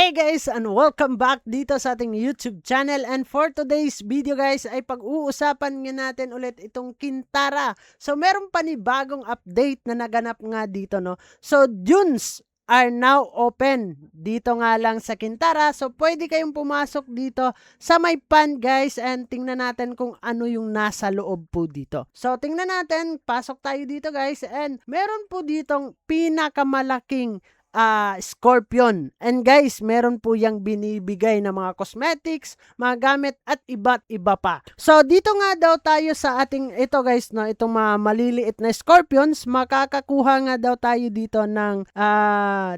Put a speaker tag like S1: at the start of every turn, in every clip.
S1: Hey guys, and welcome back dito sa ating YouTube channel. And for today's video guys ay pag-uusapan nga natin ulit itong Kintara. So meron pa ni bagong update na naganap nga dito, no. So dunes are now open dito nga lang sa Kintara. So pwede kayong pumasok dito sa may pan guys, and tingnan natin kung ano yung nasa loob po dito. So tingnan natin, pasok tayo dito guys, and meron po ditong pinakamalaking Scorpion. And guys, meron po yung binibigay na mga cosmetics, mga gamit at iba't iba pa. So dito nga daw tayo sa ating ito guys, no, itong mga maliliit na scorpions, makakakuha nga daw tayo dito ng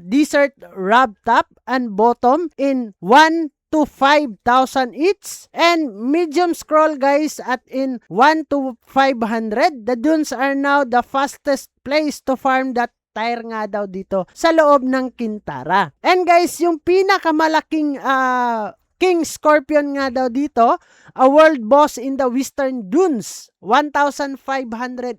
S1: desert rub top and bottom in 1 to 5,000 each, and medium scroll guys at in 1 to 500. The dunes are now the fastest place to farm that tire nga daw dito sa loob ng Kintara. And guys, yung pinakamalaking King Scorpion nga daw dito, a world boss in the Western Dunes. 1,500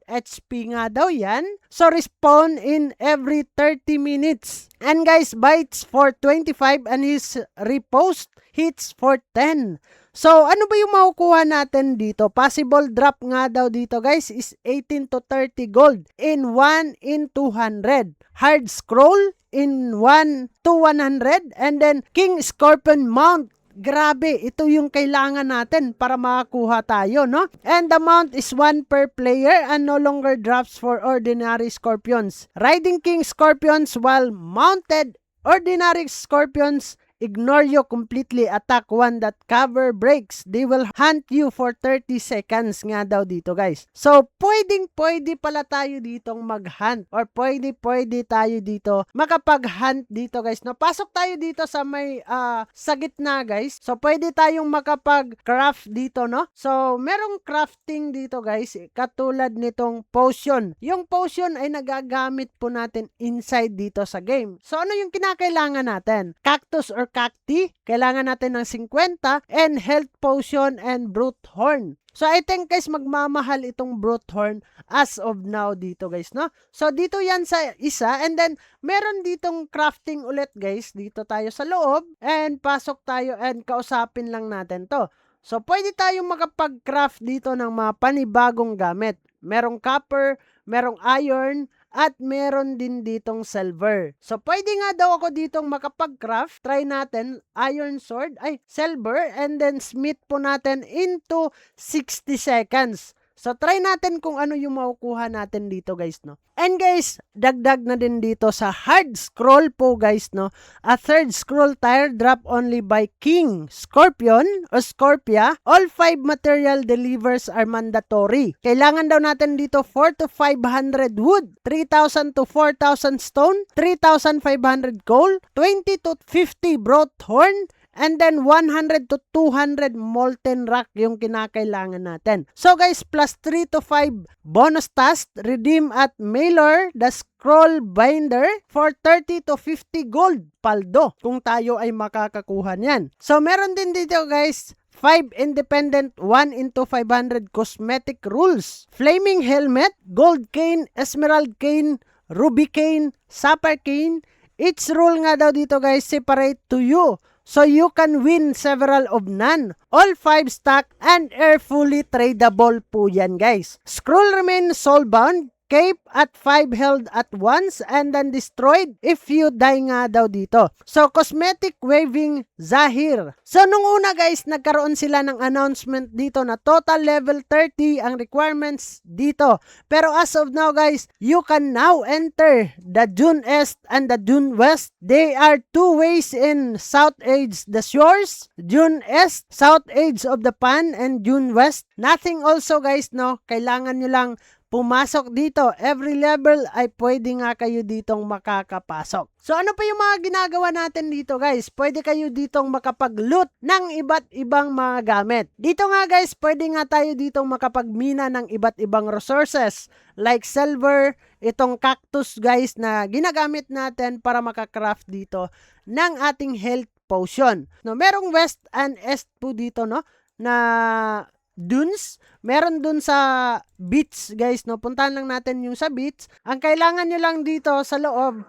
S1: HP nga daw yan. So respawn in every 30 minutes. And guys, bites for 25 and his repost hits for 10. So, ano ba yung makukuha natin dito? Possible drop nga daw dito guys is 18 to 30 gold in 1 in 200. Hard scroll in 1 to 100. And then King Scorpion mount. Grabe, ito yung kailangan natin para makakuha tayo, no? And the mount is 1 per player and no longer drops for ordinary scorpions. Riding King Scorpions while mounted, ordinary scorpions ignore you completely. Attack one that cover breaks. They will hunt you for 30 seconds nga daw dito guys. So, pwede pala tayo ditong mag-hunt, or pwede tayo dito makapag-hunt dito guys. No, pasok tayo dito sa may sa gitna guys. So, pwede tayong makapag-craft dito, no? So, merong crafting dito guys, katulad nitong potion. Yung potion ay nagagamit po natin inside dito sa game. So, ano yung kinakailangan natin? Cactus or cacti, kailangan natin ng 50, and health potion and brute horn. So I think guys, magmamahal itong brute horn as of now dito guys, no? So dito yan sa isa, and then meron ditong crafting ulit guys. Dito tayo sa loob, and pasok tayo, and kausapin lang natin to. So pwede tayong makapag-craft dito ng mga panibagong gamit. Merong copper, merong iron, at meron din ditong silver. So, pwede nga daw ako ditong makapag-craft. Try natin, iron sword, silver, and then smith po natin into 60 seconds. So, try natin kung ano yung makukuha natin dito guys, no? And guys, dagdag na din dito sa hard scroll po guys, no? A third scroll tire drop only by King Scorpion o Scorpia. All 5 material delivers are mandatory. Kailangan daw natin dito 4 to 500 wood, 3,000 to 4,000 stone, 3,500 coal, 20 to 50 brute horn, and then 100 to 200 molten rock yung kinakailangan natin. So guys, plus 3 to 5 bonus task, redeem at mailer the scroll binder for 30 to 50 gold paldo kung tayo ay makakakuha niyan. So meron din dito guys, 5 independent 1 into 500 cosmetic rules. Flaming helmet, gold cane, emerald cane, ruby cane, sapphire cane. Each rule nga daw dito guys separate to you, so you can win several of none. All 5 stack and are fully tradable po yan guys. Scroll remain soulbound, cape at 5 held at once and then destroyed if you die nga daw dito. So, cosmetic waving Zahir. So, nung una guys, nagkaroon sila ng announcement dito na total level 30 ang requirements dito. Pero as of now guys, you can now enter the Dune East and the Dune West. They are 2 ways in South Edge the shores, Dune East, South Edge of the pan, and Dune West. Nothing also guys, no? Kailangan nyo lang pumasok dito. Every level ay pwede nga kayo ditong makakapasok. So ano pa yung mga ginagawa natin dito guys? Pwede kayo ditong makapag-loot ng iba't ibang mga gamit. Dito nga guys, pwede nga tayo ditong makapagmina ng iba't ibang resources like silver, itong cactus guys na ginagamit natin para makacraft dito ng ating health potion. No, merong west and east po dito, no, na dunes. Meron dun sa beach guys, no, puntahan lang natin yung sa beach. Ang kailangan nyo lang dito sa loob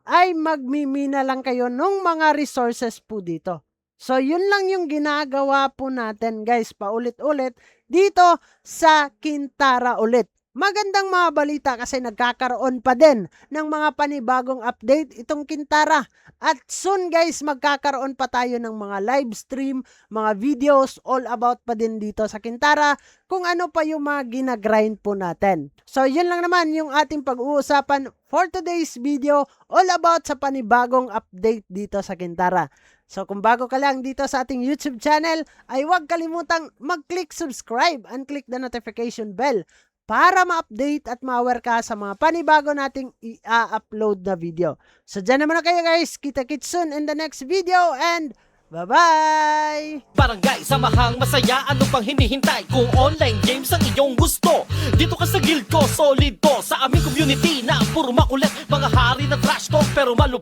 S1: ay magmimina lang kayo ng mga resources po dito. So, yun lang yung ginagawa po natin guys, paulit-ulit dito sa Kintara ulit. Magandang mga balita kasi nagkakaroon pa din ng mga panibagong update itong Kintara. At soon guys, magkakaroon pa tayo ng mga live stream, mga videos, all about pa din dito sa Kintara, kung ano pa yung mga ginagrind po natin. So yun lang naman yung ating pag-uusapan for today's video, all about sa panibagong update dito sa Kintara. So kung bago ka lang dito sa ating YouTube channel, ay huwag kalimutang mag-click subscribe and click the notification bell para ma-update at ma-aware ka sa mga panibago nating i-upload na video. So dyan naman na kayo guys, kita-kits soon in the next video and bye-bye!
S2: Barangay, samahang masaya, ano pang hinihintay? Kung online games ang iyong gusto, dito ka sa guild ko, solid to. Sa aming community na puro makulit, mga hari na trash talk pero malupit.